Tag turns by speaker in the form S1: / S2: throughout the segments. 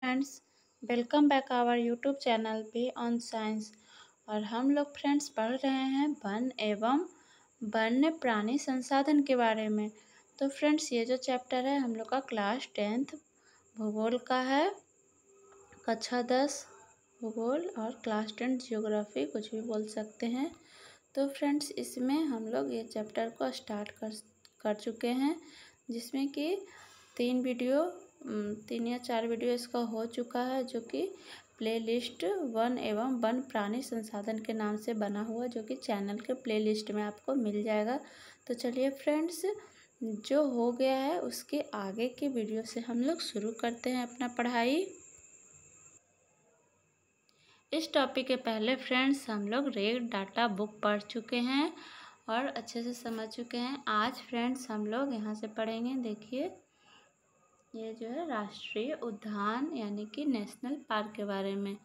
S1: Friends, welcome back our YouTube channel पे on science. और हम लोग फ्रेंड्स पढ़ रहे हैं वन एवं वन्य प्राणी संसाधन के बारे में। तो फ्रेंड्स ये जो चैप्टर है हम लोग का क्लास 10th भूगोल का है, कक्षा 10 भूगोल और क्लास 10 जियोग्राफी, कुछ भी बोल सकते हैं। तो फ्रेंड्स इसमें हम लोग ये चैप्टर को स्टार्ट कर चुके हैं, जिसमें कि 3 या 4 वीडियो इसका हो चुका है, जो कि प्लेलिस्ट वन एवं वन प्राणी संसाधन के नाम से बना हुआ, जो कि चैनल के प्लेलिस्ट में आपको मिल जाएगा। तो चलिए फ्रेंड्स, जो हो गया है उसके आगे के वीडियो से हम लोग शुरू करते हैं अपना पढ़ाई। इस टॉपिक के पहले फ्रेंड्स हम लोग रेड डाटा बुक पढ़ चुके हैं और अच्छे से समझ चुके हैं। आज फ्रेंड्स हम लोग यहाँ से पढ़ेंगे। देखिए ये जो है राष्ट्रीय उद्यान यानी कि नेशनल पार्क के बारे में।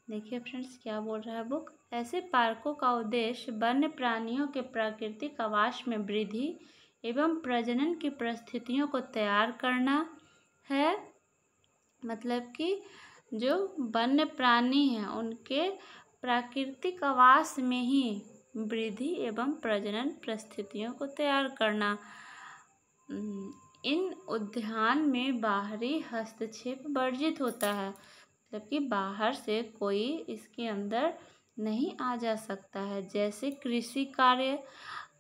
S1: देखिए फ्रेंड्स क्या बोल रहा है बुक। ऐसे पार्कों का उद्देश्य वन्य प्राणियों के प्राकृतिक आवास में वृद्धि एवं प्रजनन की परिस्थितियों को तैयार करना है। मतलब कि जो वन्य प्राणी हैं उनके प्राकृतिक आवास में ही वृद्धि एवं प्रजनन परिस्थितियों को तैयार करना। इन उद्यान में बाहरी हस्तक्षेप वर्जित होता है, मतलब कि बाहर से कोई इसके अंदर नहीं आ जा सकता है। जैसे कृषि कार्य,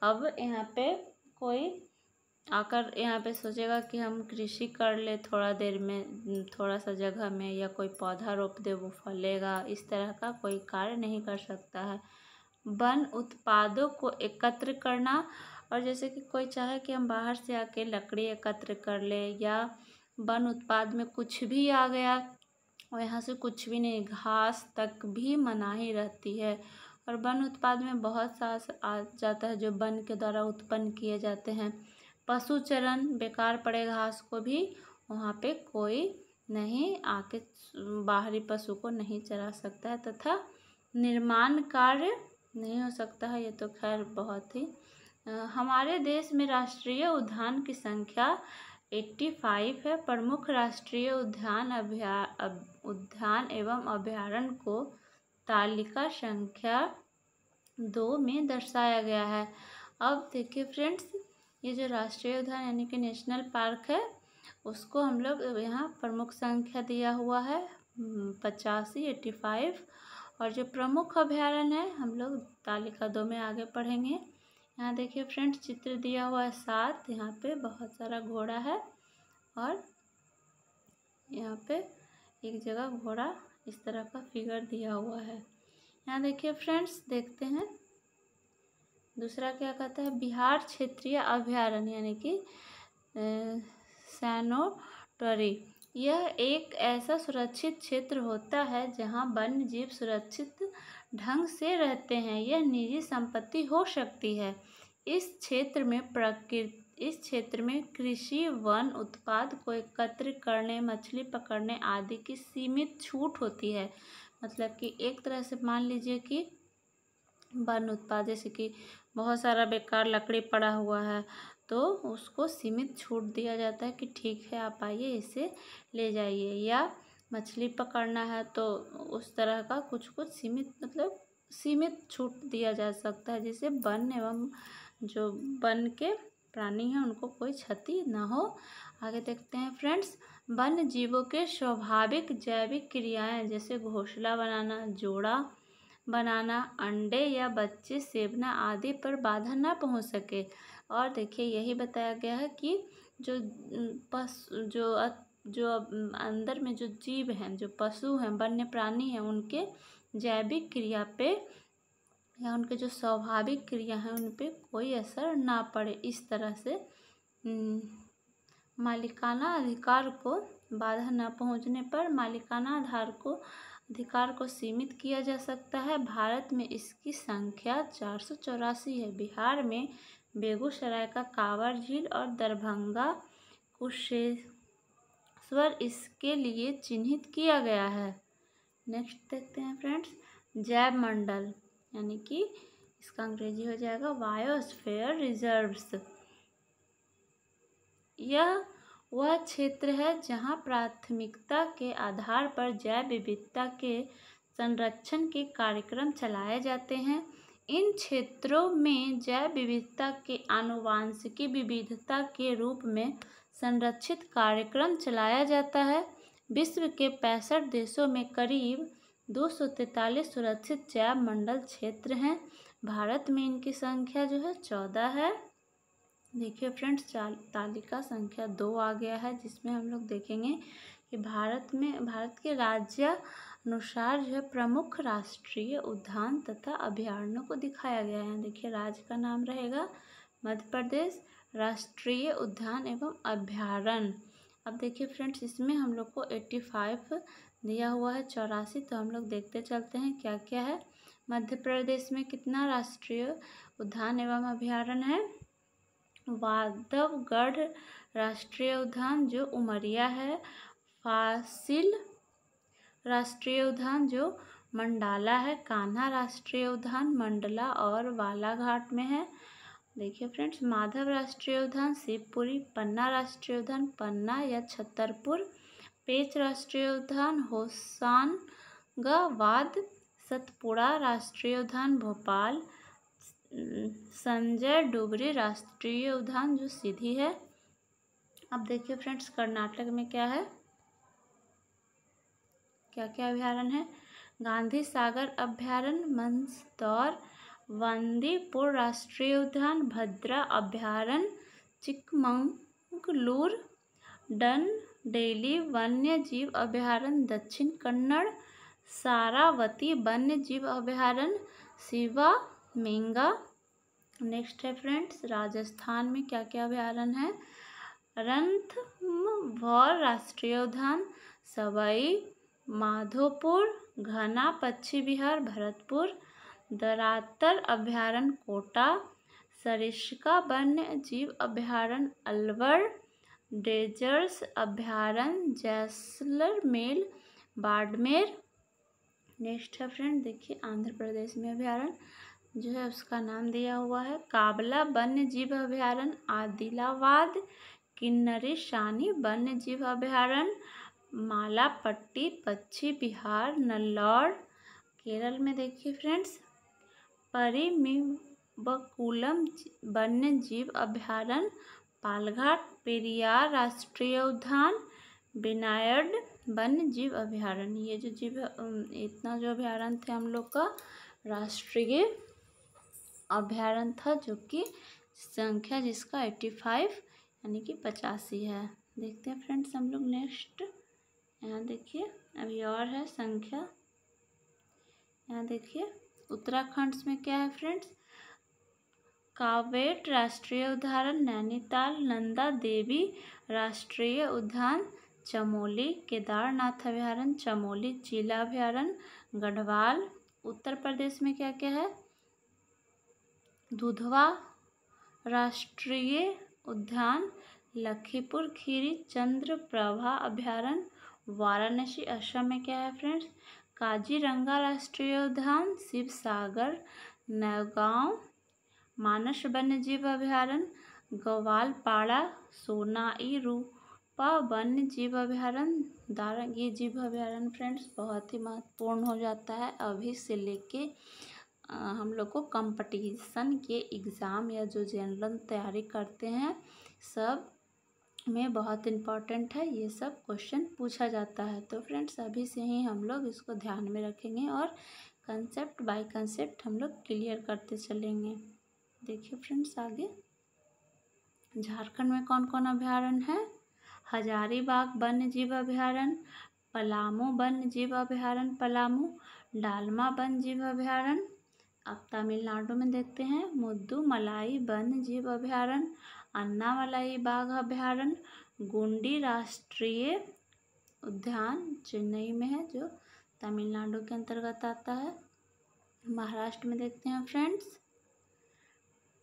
S1: अब यहाँ पे कोई आकर यहाँ पे सोचेगा कि हम कृषि कर ले थोड़ा देर में, थोड़ा सा जगह में, या कोई पौधा रोप दे वो फलेगा, इस तरह का कोई कार्य नहीं कर सकता है। वन उत्पादों को एकत्र करना, और जैसे कि कोई चाहे कि हम बाहर से आके लकड़ी एकत्र कर ले, या वन उत्पाद में कुछ भी आ गया और यहाँ से कुछ भी नहीं, घास तक भी मनाही रहती है। और वन उत्पाद में बहुत सा आ जाता है जो वन के द्वारा उत्पन्न किए जाते हैं। पशु चरण, बेकार पड़े घास को भी वहाँ पे कोई नहीं आके बाहरी पशु को नहीं चरा सकता है, तथा निर्माण कार्य नहीं हो सकता है। ये तो खैर बहुत ही हमारे देश में राष्ट्रीय उद्यान की संख्या 85 है। प्रमुख राष्ट्रीय उद्यान एवं अभयारण्य को तालिका संख्या 2 में दर्शाया गया है। अब देखिए फ्रेंड्स, ये जो राष्ट्रीय उद्यान यानी कि नेशनल पार्क है, उसको हम लोग यहाँ प्रमुख संख्या दिया हुआ है 85। और जो प्रमुख अभयारण्य है हम लोग तालिका 2 में आगे पढ़ेंगे। यहाँ देखिए फ्रेंड्स चित्र दिया हुआ है 7। यहाँ पे बहुत सारा घोड़ा है और यहाँ पे एक जगह घोड़ा इस तरह का फिगर दिया हुआ है। यहाँ देखिए फ्रेंड्स, देखते हैं दूसरा क्या कहता है। बिहार क्षेत्रीय अभयारण्य यानी कि सैनोटरी, यह एक ऐसा सुरक्षित क्षेत्र होता है जहां वन्य जीव सुरक्षित ढंग से रहते हैं। यह निजी संपत्ति हो सकती है। इस क्षेत्र में कृषि वन उत्पाद को एकत्र करने, मछली पकड़ने आदि की सीमित छूट होती है। मतलब कि एक तरह से मान लीजिए कि वन उत्पाद, जैसे कि बहुत सारा बेकार लकड़ी पड़ा हुआ है तो उसको सीमित छूट दिया जाता है कि ठीक है आप आइए इसे ले जाइए। या मछली पकड़ना है तो उस तरह का कुछ सीमित, मतलब सीमित छूट दिया जा सकता है, जिससे वन एवं जो वन के प्राणी हैं उनको कोई क्षति ना हो। आगे देखते हैं फ्रेंड्स। वन्य जीवों के स्वाभाविक जैविक क्रियाएं जैसे घोंसला बनाना, जोड़ा बनाना, अंडे या बच्चे सेवना आदि पर बाधा ना पहुंच सके। और देखिए यही बताया गया है कि जो अंदर में जो जीव हैं, जो पशु हैं, वन्य प्राणी हैं, उनके जैविक क्रिया पे या उनके जो स्वाभाविक क्रिया हैं उन पे कोई असर ना पड़े। इस तरह से मालिकाना अधिकार को बाधा न पहुंचने पर मालिकाना अधिकार को सीमित किया जा सकता है। भारत में इसकी संख्या 484 है। बिहार में बेगूसराय का कांवर झील और दरभंगा कुशेश्वर इसके लिए चिन्हित किया गया है। नेक्स्ट देखते हैं फ्रेंड्स। जैव मंडल यानी कि इसका अंग्रेजी हो जाएगा बायोस्फीयर रिजर्व्स। यह वह क्षेत्र है जहाँ प्राथमिकता के आधार पर जैव विविधता के संरक्षण के कार्यक्रम चलाए जाते हैं। इन क्षेत्रों में जैव विविधता के आनुवांशिकी विविधता के रूप में संरक्षित कार्यक्रम चलाया जाता है। विश्व के 65 देशों में करीब 243 सुरक्षित जैव मंडल क्षेत्र हैं। भारत में इनकी संख्या जो है 14 है। देखिए फ्रेंड्स, तालिका संख्या 2 आ गया है, जिसमें हम लोग देखेंगे कि भारत के राज्य अनुसार जो है प्रमुख राष्ट्रीय उद्यान तथा अभयारण्यों को दिखाया गया है। देखिए, राज्य का नाम रहेगा मध्य प्रदेश राष्ट्रीय उद्यान एवं अभयारण्य। अब देखिए फ्रेंड्स, इसमें हम लोग को 85 दिया हुआ है, 84। तो हम लोग देखते चलते हैं क्या क्या है। मध्य प्रदेश में कितना राष्ट्रीय उद्यान एवं अभयारण्य है? बांधवगढ़ राष्ट्रीय उद्यान जो उमरिया है, फासिल राष्ट्रीय उद्यान जो मंडाला है, कान्हा राष्ट्रीय उद्यान मंडला और बालाघाट में है। देखिए फ्रेंड्स, माधव राष्ट्रीय उद्यान शिवपुरी, पन्ना राष्ट्रीय उद्यान पन्ना या छतरपुर, पेंच राष्ट्रीय उद्यान होशंगाबाद, सतपुड़ा राष्ट्रीय उद्यान भोपाल, संजय डोबरी राष्ट्रीय उद्यान जो सीधी है। अब देखिए फ्रेंड्स, कर्नाटक में क्या है, क्या क्या अभयारण्य है? गांधी सागर अभयारण्य, मंदसौर बंदीपुर राष्ट्रीय उद्यान, भद्रा अभयारण्य, चिकमंगलूर डनडेली वन्य जीव अभयारण्य, दक्षिण कन्नड़ सारावती वन्य जीव अभयारण्य, शिवामेंगा। नेक्स्ट है फ्रेंड्स, राजस्थान में क्या क्या अभयारण्य है? रणथंभौर राष्ट्रीय उद्यान, सवाई माधोपुर, घना पक्षी विहार भरतपुर, दरातर अभयारण्य कोटा, सरिस्का वन्य जीव अभयारण्य अलवर, डेजर्स अभयारण्य जैसलमेर बाड़मेर। नेक्स्ट है फ्रेंड, देखिए आंध्र प्रदेश में अभयारण्य जो है उसका नाम दिया हुआ है काबला वन्य जीव अभयारण्य आदिलाबाद, किन्नरी शानी वन्य जीव अभयारण्य मालापट्टी पक्षी विहार नल्लौर। केरल में देखिए फ्रेंड्स, परिमिबकुलम वन्य जीव अभयारण्य पालघाट, पेरियार राष्ट्रीय उद्यान विनायड वन्य जीव अभयारण्य। ये जो इतना जो अभयारण्य थे हम लोग का राष्ट्रीय अभयारण्य था, जो कि संख्या जिसका 85 यानी कि 85 है। देखते हैं फ्रेंड्स हम लोग नेक्स्ट, यहाँ देखिए अभी और है संख्या। यहाँ देखिए उत्तराखंड में क्या है फ्रेंड्स, कावेट राष्ट्रीय उद्यान, नैनीताल नंदा देवी राष्ट्रीय उद्यान, चमोली केदारनाथ अभयारण्य, चमोली चीला अभयारण्य, गढ़वाल। उत्तर प्रदेश में क्या क्या है? दुधवा राष्ट्रीय उद्यान, लखीमपुर खीरी चंद्रप्रभा अभयारण्य, वाराणसी। असम में क्या है फ्रेंड्स? काजीरंगा राष्ट्रीय उद्यान, शिवसागर नौगांव, मानस वन्यजीव अभयारण्य, ग्वालपाड़ा, सोनाई रूपा वन्य जीव अभयारण्य दारंग। ये जीव अभयारण्य फ्रेंड्स बहुत ही महत्वपूर्ण हो जाता है अभी से लेके हम लोग को कंपटीशन के एग्ज़ाम या जो जनरल तैयारी करते हैं सब में बहुत इम्पॉर्टेंट है, ये सब क्वेश्चन पूछा जाता है। तो फ्रेंड्स अभी से ही हम लोग इसको ध्यान में रखेंगे और कंसेप्ट बाय कंसेप्ट हम लोग क्लियर करते चलेंगे। देखिए फ्रेंड्स आगे, झारखंड में कौन कौन अभयारण्य है? हजारीबाग वन्य जीव अभयारण्य, पलामू वन्य जीव अभयारण्य पलामू, डालमा वन्य जीव अभयारण्य। अब तमिलनाडु में देखते हैं, मुद्दुमलाई वन्य जीव अभयारण्य, अन्नामलाई बाघ अभयारण्य, गुंडी राष्ट्रीय उद्यान चेन्नई में है जो तमिलनाडु के अंतर्गत आता है। महाराष्ट्र में देखते हैं फ्रेंड्स,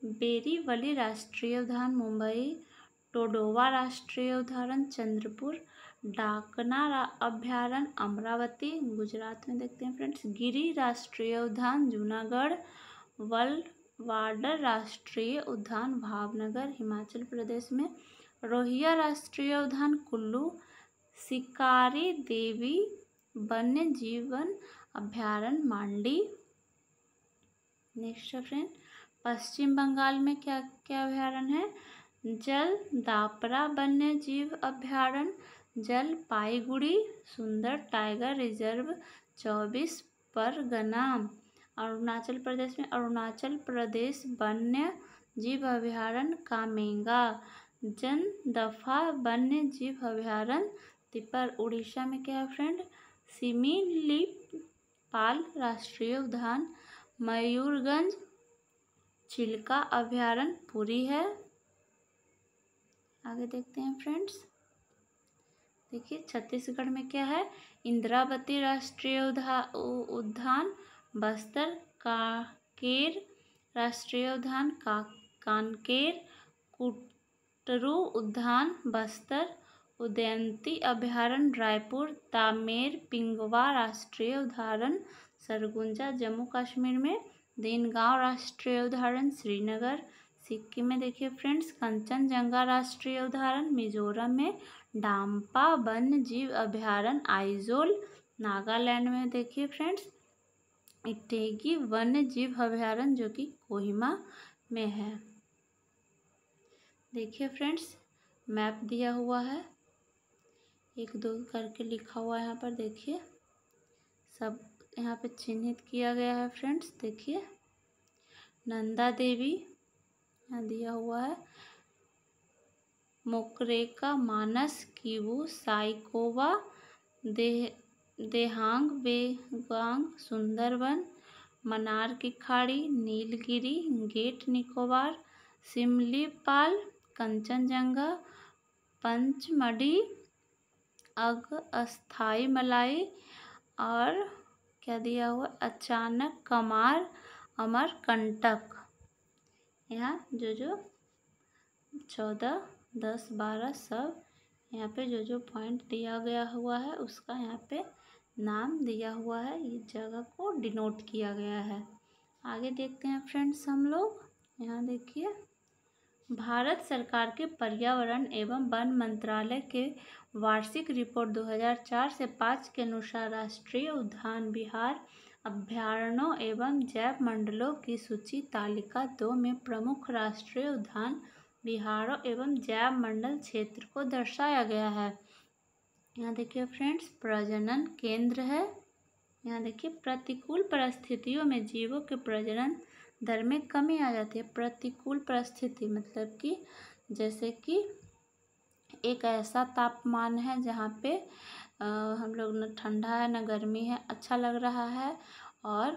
S1: बेरीवली राष्ट्रीय उद्यान मुंबई, टोडोवा राष्ट्रीय उद्यान चंद्रपुर, डाकना अभयारण्य अमरावती। गुजरात में देखते हैं फ्रेंड्स, गिरी राष्ट्रीय उद्यान जूनागढ़, वलवाडर राष्ट्रीय उद्यान भावनगर। हिमाचल प्रदेश में रोहिया राष्ट्रीय उद्यान कुल्लू, शिकारी देवी वन्य जीवन अभ्यारण्य मांडी। नेक्स्ट फ्रेंड, पश्चिम बंगाल में क्या क्या अभ्यारण्य है? जल दापरा वन्य जीव अभ्यारण्य, जलपाईगुड़ी सुंदर टाइगर रिजर्व 24 परगना। अरुणाचल प्रदेश में अरुणाचल प्रदेश वन्य जीव अभ्यारण्य कामेंगा, जनदफा वन्य जीव अभ्यारण्य तिपर। उड़ीसा में क्या है फ्रेंड? सिमिलीपाल राष्ट्रीय उद्यान, मयूरगंज चिल्का अभ्यारण्य पुरी है। आगे देखते हैं फ्रेंड्स, देखिए छत्तीसगढ़ में क्या है? इंद्रावती राष्ट्रीय उद्यान, बस्तर, कांकेर राष्ट्रीय उद्यान कानकेर, कुटरू उद्यान बस्तर, उदयंती अभ्यारण्य रायपुर, तामेर पिंगवा राष्ट्रीय उद्यान सरगुजा जम्मू कश्मीर में, देनगांव राष्ट्रीय उद्यान श्रीनगर। सिक्किम में देखिए फ्रेंड्स, कंचनजंगा राष्ट्रीय उद्यान मिजोरम में, डाम्पा वन्य जीव अभ्यारण्य आइजोल। नागालैंड में देखिए फ्रेंड्स, इटेगी वन्य जीव अभ्यारण्य जो कि कोहिमा में है। देखिए फ्रेंड्स, मैप दिया हुआ है, 1 2 करके लिखा हुआ है यहाँ पर, देखिए सब यहाँ पे चिन्हित किया गया है फ्रेंड्स। देखिए नंदा देवी यहाँ दिया हुआ है, मोकरेका मानस किवू साइकोवा, देहांग वेगांग सुंदरवन, मनार की खाड़ी नीलगिरी गेट निकोबार, सिमलीपाल कंचनजंगा, पंचमढ़ी अस्थाई मलाई, और क्या दिया हुआ? अचानक कमार अमरकंटक। यहाँ जो 14 10 12 सब यहाँ पे जो पॉइंट दिया गया हुआ है उसका यहाँ पे नाम दिया हुआ है, ये जगह को डिनोट किया गया है। आगे देखते हैं फ्रेंड्स हम लोग, यहाँ देखिए भारत सरकार के पर्यावरण एवं वन मंत्रालय के वार्षिक रिपोर्ट 2004 से 5 के अनुसार राष्ट्रीय उद्यान बिहार अभ्यारण्यों एवं जैव मंडलों की सूची तालिका 2 में प्रमुख राष्ट्रीय उद्यान बिहारों एवं जैव मंडल क्षेत्र को दर्शाया गया है। यहाँ देखिए फ्रेंड्स, प्रजनन केंद्र है। यहाँ देखिए प्रतिकूल परिस्थितियों में जीवों के प्रजनन दर में कमी आ जाती है। प्रतिकूल परिस्थिति मतलब कि जैसे कि एक ऐसा तापमान है जहाँ पे हम लोग न ठंडा है न गर्मी है, अच्छा लग रहा है, और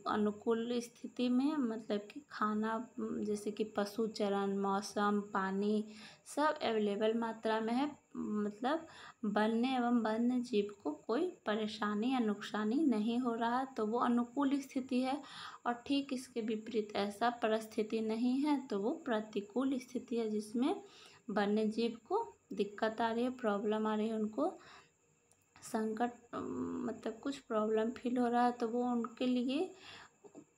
S1: अनुकूल स्थिति में मतलब कि खाना जैसे कि पशु चरण, मौसम, पानी सब अवेलेबल मात्रा में है, मतलब वन्य एवं वन्य जीव को कोई परेशानी या नुकसानी नहीं हो रहा, तो वो अनुकूल स्थिति है। और ठीक इसके विपरीत ऐसा परिस्थिति नहीं है तो वो प्रतिकूल स्थिति है, जिसमें वन्य जीव को दिक्कत आ रही है, प्रॉब्लम आ रही है, उनको संकट मतलब कुछ प्रॉब्लम फील हो रहा है, तो वो उनके लिए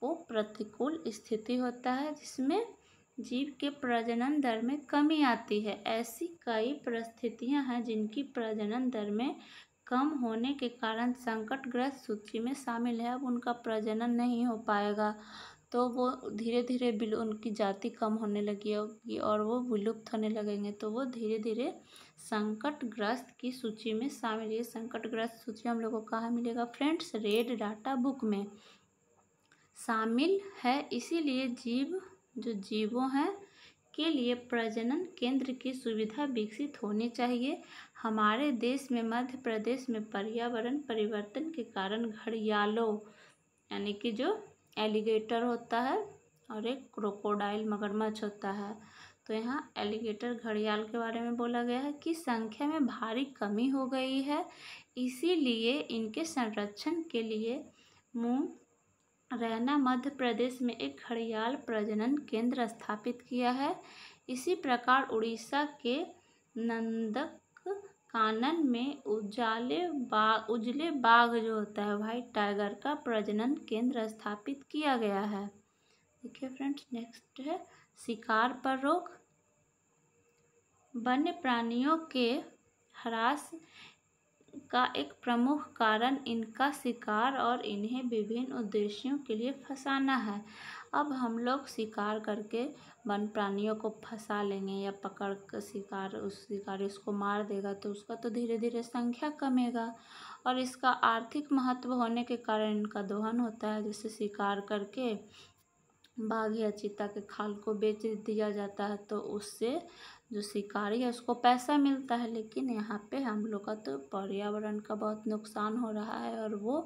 S1: वो प्रतिकूल स्थिति होता है, जिसमें जीव के प्रजनन दर में कमी आती है। ऐसी कई परिस्थितियां हैं जिनकी प्रजनन दर में कम होने के कारण संकटग्रस्त सूची में शामिल है। अब उनका प्रजनन नहीं हो पाएगा तो वो धीरे धीरे उनकी जाति कम होने लगी होगी और वो विलुप्त होने लगेंगे, तो वो धीरे धीरे संकटग्रस्त की सूची में शामिल। ये संकटग्रस्त सूची हम लोग को कहाँ मिलेगा फ्रेंड्स? रेड डाटा बुक में शामिल है। इसीलिए जीवों हैं के लिए प्रजनन केंद्र की सुविधा विकसित होनी चाहिए। हमारे देश में मध्य प्रदेश में पर्यावरण परिवर्तन के कारण घड़ियालों यानी कि जो एलिगेटर होता है और एक क्रोकोडाइल मगरमच्छ होता है, तो यहाँ एलिगेटर घड़ियाल के बारे में बोला गया है कि संख्या में भारी कमी हो गई है, इसीलिए इनके संरक्षण के लिए मुरैना मध्य प्रदेश में एक घड़ियाल प्रजनन केंद्र स्थापित किया है। इसी प्रकार उड़ीसा के नंदनकानन में उजले बाघ जो होता है व्हाइट टाइगर का प्रजनन केंद्र स्थापित किया गया है। देखिए फ्रेंड्स, नेक्स्ट है शिकार पर रोक। वन्य प्राणियों के ह्रास का एक प्रमुख कारण इनका शिकार और इन्हें विभिन्न उद्देश्यों के लिए फंसाना है। अब हम लोग शिकार करके वन प्राणियों को फंसा लेंगे या पकड़ कर शिकारी उसको मार देगा तो उसका तो धीरे धीरे संख्या कमेगा और इसका आर्थिक महत्व होने के कारण इनका दोहन होता है। जैसे शिकार करके बाघ या चीता के खाल को बेच दिया जाता है तो उससे जो शिकारी है उसको पैसा मिलता है, लेकिन यहाँ पे हम लोग का तो पर्यावरण का बहुत नुकसान हो रहा है और वो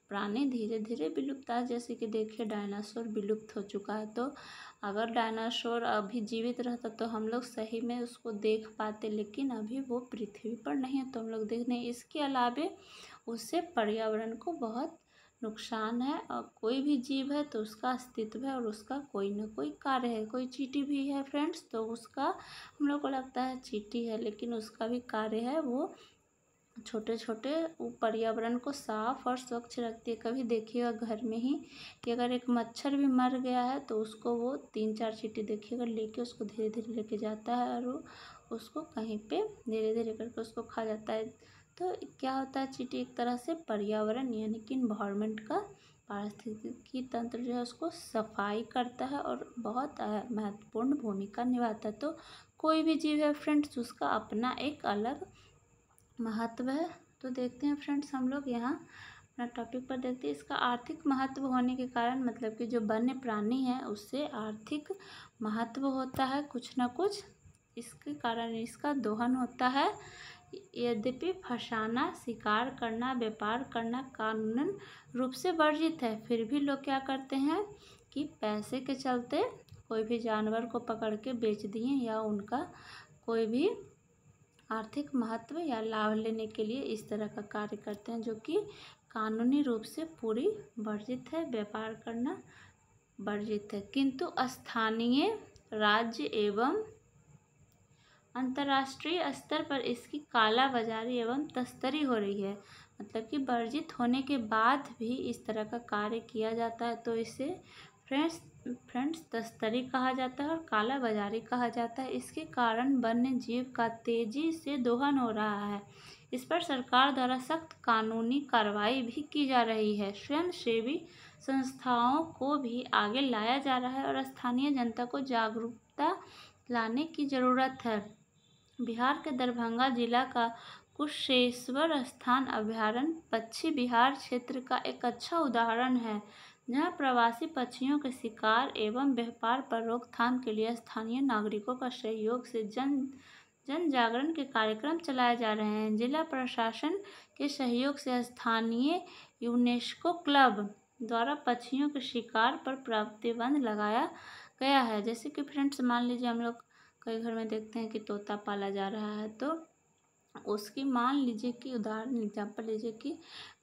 S1: प्राणी धीरे धीरे विलुप्त है। जैसे कि देखिए डायनासोर विलुप्त हो चुका है, तो अगर डायनासोर अभी जीवित रहता तो हम लोग सही में उसको देख पाते, लेकिन अभी वो पृथ्वी पर नहीं है तो हम लोग देख नहीं। इसके अलावे उससे पर्यावरण को बहुत नुकसान है और कोई भी जीव है तो उसका अस्तित्व है और उसका कोई ना कोई कार्य है। कोई चींटी भी है फ्रेंड्स, तो उसका हम लोग को लगता है चींटी है, लेकिन उसका भी कार्य है, वो छोटे छोटे पर्यावरण को साफ और स्वच्छ रखती है। कभी देखिएगा घर में ही कि अगर एक मच्छर भी मर गया है तो उसको वो 3-4 चींटी देखिएगा लेके उसको धीरे धीरे लेके जाता है और वो उसको कहीं पे धीरे धीरे करके उसको खा जाता है। तो क्या होता है, चींटी एक तरह से पर्यावरण यानी कि इन्वायरमेंट का पारिस्थितिकी तंत्र जो है उसको सफाई करता है और बहुत महत्वपूर्ण भूमिका निभाता है। तो कोई भी जीव है फ्रेंड्स उसका अपना एक अलग महत्व है। तो देखते हैं फ्रेंड्स हम लोग यहाँ अपना टॉपिक पर देखते हैं। इसका आर्थिक महत्व होने के कारण मतलब कि जो वन्य प्राणी है उससे आर्थिक महत्व होता है कुछ ना कुछ, इसके कारण इसका दोहन होता है। यद्यपि फंसाना, शिकार करना, व्यापार करना कानूनन रूप से वर्जित है, फिर भी लोग क्या करते हैं कि पैसे के चलते कोई भी जानवर को पकड़ के बेच दिए या उनका कोई भी आर्थिक महत्व या लाभ लेने के लिए इस तरह का कार्य करते हैं, जो कि कानूनी रूप से पूरी वर्जित है, व्यापार करना वर्जित है। किंतु स्थानीय, राज्य एवं अंतर्राष्ट्रीय स्तर पर इसकी कालाबाजारी एवं तस्करी हो रही है। मतलब कि वर्जित होने के बाद भी इस तरह का कार्य किया जाता है, तो इसे फ्रेंड्स तस्करी कहा जाता है और काला बाजारी कहा जाता है। इसके कारण वन्य जीव का तेजी से दोहन हो रहा है। इस पर सरकार द्वारा सख्त कानूनी कार्रवाई भी की जा रही है। स्वयंसेवी संस्थाओं को भी आगे लाया जा रहा है और स्थानीय जनता को जागरूकता लाने की ज़रूरत है। बिहार के दरभंगा जिला का कुशेश्वर स्थान अभयारण्य पक्षी बिहार क्षेत्र का एक अच्छा उदाहरण है, जहां प्रवासी पक्षियों के शिकार एवं व्यापार पर रोकथाम के लिए स्थानीय नागरिकों का सहयोग से जन जागरण के कार्यक्रम चलाए जा रहे हैं। जिला प्रशासन के सहयोग से स्थानीय यूनेस्को क्लब द्वारा पक्षियों के शिकार पर प्रतिबंध लगाया गया है। जैसे कि फ्रेंड्स मान लीजिए हम लोग कई घर में देखते हैं कि तोता पाला जा रहा है, तो उसकी मान लीजिए कि उदाहरण एग्जाम्पल लीजिए कि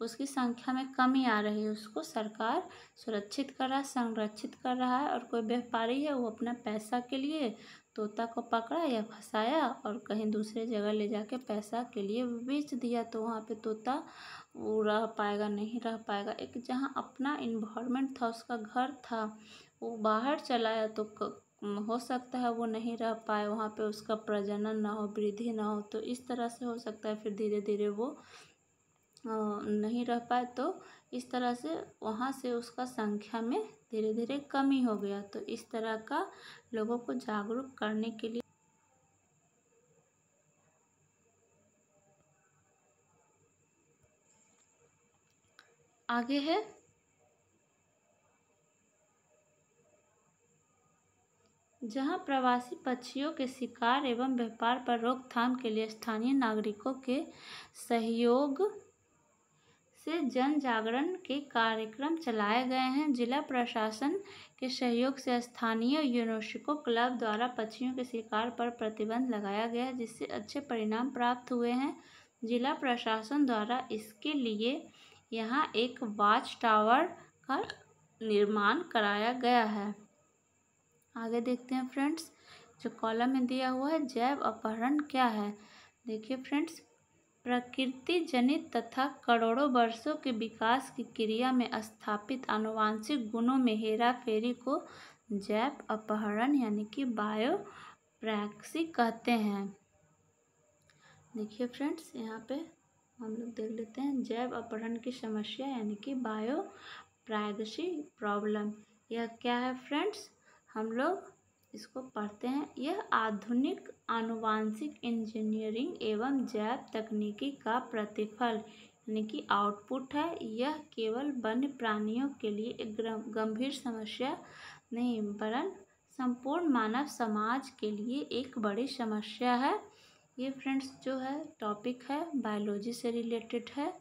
S1: उसकी संख्या में कमी आ रही है, उसको सरकार सुरक्षित कर रहा है, संरक्षित कर रहा है, और कोई व्यापारी है वो अपना पैसा के लिए तोता को पकड़ा या फंसाया और कहीं दूसरे जगह ले जाके पैसा के लिए बेच दिया, तो वहाँ पे तोता वो रह पाएगा नहीं रह पाएगा। एक जहाँ अपना इन्वायरमेंट था, उसका घर था, वो बाहर चलाया तो हो सकता है वो नहीं रह पाए, वहाँ पे उसका प्रजनन ना हो, वृद्धि ना हो, तो इस तरह से हो सकता है फिर धीरे धीरे वो नहीं रह पाए, तो इस तरह से वहाँ से उसका संख्या में धीरे धीरे कमी हो गया। तो इस तरह का लोगों को जागरूक करने के लिए आगे है। जहां प्रवासी पक्षियों के शिकार एवं व्यापार पर रोकथाम के लिए स्थानीय नागरिकों के सहयोग से जन जागरण के कार्यक्रम चलाए गए हैं। जिला प्रशासन के सहयोग से स्थानीय यूनेस्को क्लब द्वारा पक्षियों के शिकार पर प्रतिबंध लगाया गया है, जिससे अच्छे परिणाम प्राप्त हुए हैं। जिला प्रशासन द्वारा इसके लिए यहाँ एक वॉच टावर का निर्माण कराया गया है। आगे देखते हैं फ्रेंड्स, जो कॉलम में दिया हुआ है जैव अपहरण क्या है। देखिए फ्रेंड्स, प्रकृति जनित तथा करोड़ों वर्षों के विकास की क्रिया में स्थापित आनुवंशिक गुणों में हेराफेरी को जैव अपहरण यानी कि बायोप्रैक्सी कहते हैं। देखिए फ्रेंड्स, यहाँ पे हम लोग देख लेते हैं जैव अपहरण की समस्या यानी कि बायो प्राइवेसी प्रॉब्लम। यह क्या है फ्रेंड्स, हम लोग इसको पढ़ते हैं। यह आधुनिक आनुवांशिक इंजीनियरिंग एवं जैव तकनीकी का प्रतिफल यानी कि आउटपुट है। यह केवल वन्य प्राणियों के लिए एक गंभीर समस्या नहीं वरन संपूर्ण मानव समाज के लिए एक बड़ी समस्या है। ये फ्रेंड्स जो है टॉपिक है बायोलॉजी से रिलेटेड है,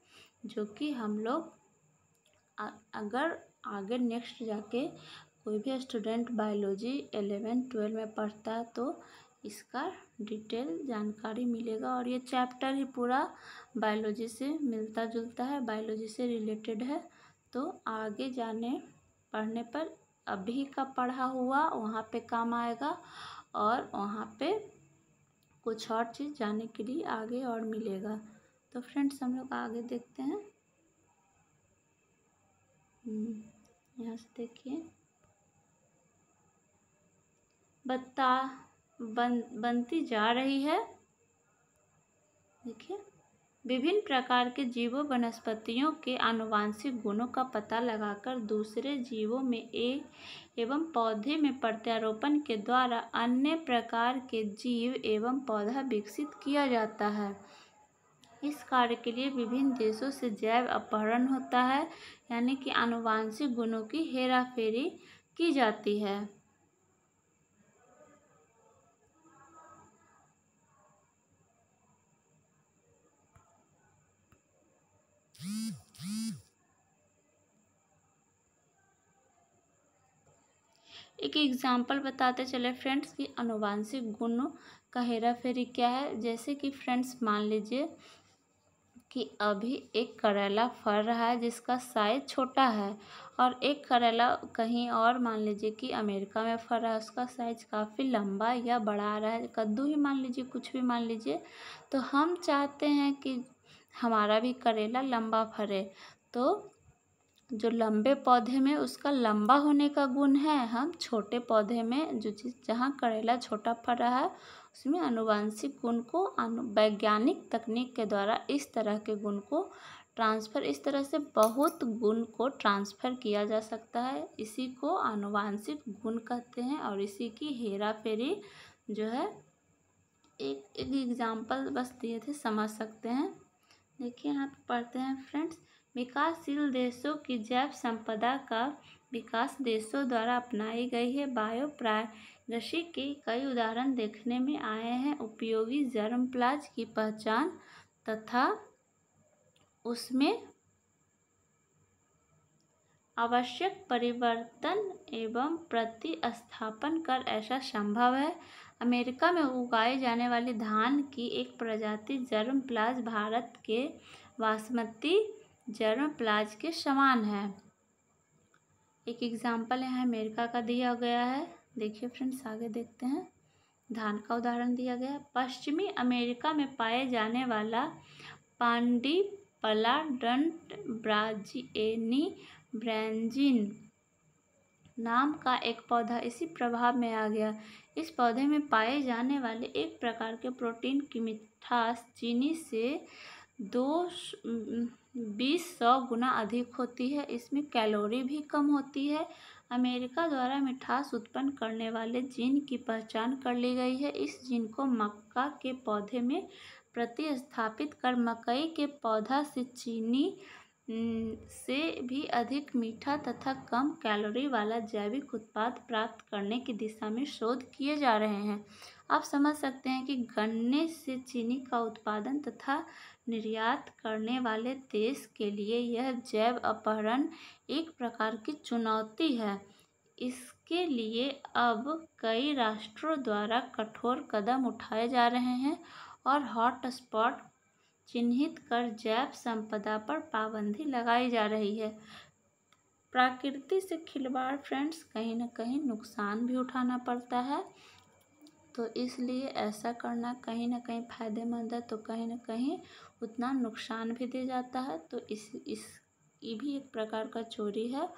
S1: जो कि हम लोग अगर आगे नेक्स्ट जाके कोई भी स्टूडेंट बायोलॉजी 11-12 में पढ़ता है तो इसका डिटेल जानकारी मिलेगा। और ये चैप्टर ही पूरा बायोलॉजी से मिलता जुलता है, बायोलॉजी से रिलेटेड है। तो आगे पढ़ने पर अभी का पढ़ा हुआ वहाँ पे काम आएगा और वहाँ पे कुछ और चीज़ जानने के लिए आगे और मिलेगा। तो फ्रेंड्स हम लोग आगे देखते हैं। यहाँ से देखिए बनती जा रही है। देखिए विभिन्न प्रकार के जीवों वनस्पतियों के आनुवांशिक गुणों का पता लगाकर दूसरे जीवों में एवं पौधे में प्रत्यारोपण के द्वारा अन्य प्रकार के जीव एवं पौधा विकसित किया जाता है। इस कार्य के लिए विभिन्न देशों से जैव अपहरण होता है यानी कि आनुवांशिक गुणों की हेराफेरी की जाती है। एक एग्जाम्पल बताते चले फ्रेंड्स कि आनुवांशिक गुणों का हेराफेरी क्या है। जैसे कि फ्रेंड्स मान लीजिए कि अभी एक करेला फल रहा है जिसका साइज छोटा है, और एक करेला कहीं और मान लीजिए कि अमेरिका में फल रहा है, उसका साइज काफ़ी लंबा या बड़ा आ रहा है। कद्दू ही मान लीजिए, कुछ भी मान लीजिए। तो हम चाहते हैं कि हमारा भी करेला लंबा फले, तो जो लंबे पौधे में उसका लंबा होने का गुण है, हम छोटे पौधे में जो चीज़ जहाँ करेला छोटा फल रहा है उसमें आनुवांशिक गुण को वैज्ञानिक तकनीक के द्वारा इस तरह के गुण को ट्रांसफ़र, इस तरह से बहुत गुण को ट्रांसफ़र किया जा सकता है। इसी को आनुवांशिक गुण कहते हैं और इसी की हेरा फेरी जो है एक एग्जाम्पल बस दिए थे, समझ सकते हैं। देखिए यहाँ पे पढ़ते हैं फ्रेंड्स, विकासशील देशों की जैव संपदा का विकास देशों द्वारा अपनाई गई है। बायो प्राइवेसी के कई उदाहरण देखने में आए हैं। उपयोगी जर्मप्लाज की पहचान तथा उसमें आवश्यक परिवर्तन एवं प्रतिस्थापन कर ऐसा संभव है। अमेरिका में उगाए जाने वाले धान की एक प्रजाति जर्मप्लाज भारत के बासमती जर्मप्लाज के समान है। एक एग्जाम्पल यहाँ अमेरिका का दिया गया है। देखिए फ्रेंड्स आगे देखते हैं। धान का उदाहरण दिया गया है। पश्चिमी अमेरिका में पाए जाने वाला पांडिपलाडंट ब्राजीएनी ब्रैंजिन नाम का एक पौधा इसी प्रभाव में आ गया। इस पौधे में पाए जाने वाले एक प्रकार के प्रोटीन की मिठास चीनी से 200 गुना अधिक होती है। इसमें कैलोरी भी कम होती है। अमेरिका द्वारा मिठास उत्पन्न करने वाले जीन की पहचान कर ली गई है। इस जीन को मक्का के पौधे में प्रतिस्थापित कर मकई के पौधा से चीनी से भी अधिक मीठा तथा कम कैलोरी वाला जैविक उत्पाद प्राप्त करने की दिशा में शोध किए जा रहे हैं। आप समझ सकते हैं कि गन्ने से चीनी का उत्पादन तथा निर्यात करने वाले देश के लिए यह जैव अपहरण एक प्रकार की चुनौती है। इसके लिए अब कई राष्ट्रों द्वारा कठोर कदम उठाए जा रहे हैं और हॉटस्पॉट चिन्हित कर जैव संपदा पर पाबंदी लगाई जा रही है। प्रकृति से खिलवाड़ फ्रेंड्स कहीं ना कहीं नुकसान भी उठाना पड़ता है, तो इसलिए ऐसा करना कहीं ना कहीं फ़ायदेमंद है तो कहीं ना कहीं उतना नुकसान भी दे जाता है। तो ये भी एक प्रकार का चोरी है,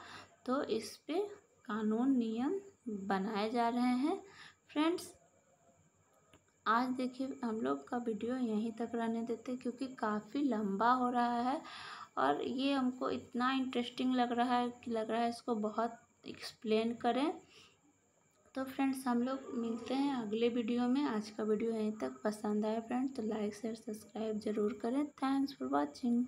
S1: तो इस पे कानून नियम बनाए जा रहे हैं फ्रेंड्स। आज देखिए हम लोग का वीडियो यहीं तक रहने देते क्योंकि काफ़ी लंबा हो रहा है और ये हमको इतना इंटरेस्टिंग लग रहा है कि लग रहा है इसको बहुत एक्सप्लेन करें। तो फ्रेंड्स हम लोग मिलते हैं अगले वीडियो में। आज का वीडियो यहीं तक। पसंद आए फ्रेंड्स तो लाइक शेयर सब्सक्राइब ज़रूर करें। Thanks for watching.